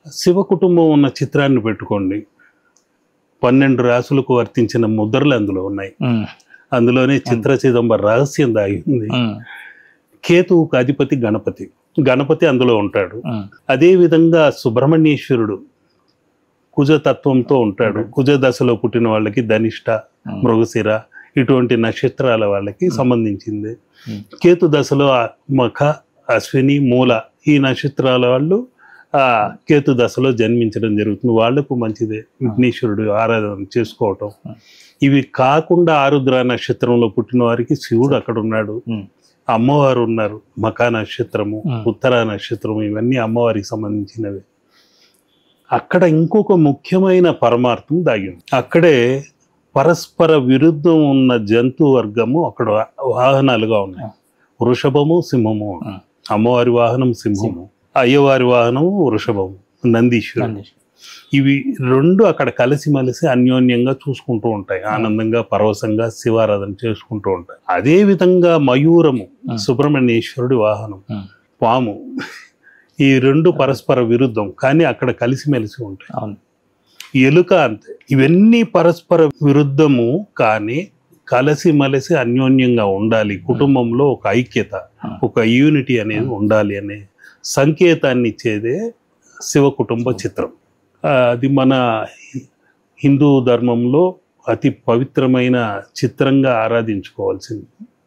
శివ కుటుంబం ఉన్న చిత్రాన్ని పెట్టుకోండి, 12 రాసులకు వర్తించిన ముద్రలు అందులో ఉన్నాయి. అందులోనే చిత్ర చిదంబర రహస్యం దాగి ఉంది. కేతువుకు అధిపతి గణపతి, గణపతి అందులో ఉంటాడు. అదే విధంగా సుబ్రహ్మణ్యేశ్వరుడు కుజతత్వంతో ఉంటాడు. కుజ దశలో పుట్టిన వాళ్ళకి ధనిష్ట, మృగశిర ఇటువంటి నక్షత్రాల వాళ్ళకి సంబంధించింది. కేతు దశలో మఖ, అశ్విని, మూల ఈ నక్షత్రాల వాళ్ళు ఆ కేతు దశలో జన్మించడం జరుగుతుంది. వాళ్లకు మంచిదే విఘ్నేశ్వరుడు ఆరాధన చేసుకోవటం. ఇవి కాకుండా ఆరుద్ర నక్షత్రంలో పుట్టిన వారికి శివుడు అక్కడ ఉన్నాడు, అమ్మవారు ఉన్నారు. మఖ నక్షత్రము, ఉత్తర నక్షత్రము ఇవన్నీ అమ్మవారికి సంబంధించినవి. అక్కడ ఇంకొక ముఖ్యమైన పరమార్థం దాగి ఉంది. అక్కడే పరస్పర విరుద్ధం ఉన్న జంతు వర్గము అక్కడ వాహనాలుగా ఉన్నాయి. వృషభము, సింహము. అమ్మవారి వాహనం సింహము, అయ్యవారి వాహనము వృషభము, నందీశ్వరుడు. ఇవి రెండు అక్కడ కలిసిమెలిసి అన్యోన్యంగా చూసుకుంటూ ఉంటాయి. ఆనందంగా పరవశంగా శివారాధన చేసుకుంటూ ఉంటాయి. అదే విధంగా మయూరము సుబ్రహ్మణ్యేశ్వరుడి వాహనం, పాము. ఈ రెండు పరస్పర విరుద్ధం కానీ అక్కడ కలిసిమెలిసి ఉంటాయి. ఎలుక అంతే. ఇవన్నీ పరస్పర విరుద్ధము కానీ కలిసిమెలిసి అన్యోన్యంగా ఉండాలి. కుటుంబంలో ఒక ఐక్యత, ఒక యూనిటీ అనేది ఉండాలి అనే సంకేతాన్ని ఇచ్చేదే శివ కుటుంబ చిత్రం. అది మన హిందూ ధర్మంలో అతి పవిత్రమైన చిత్రంగా ఆరాధించుకోవాల్సింది.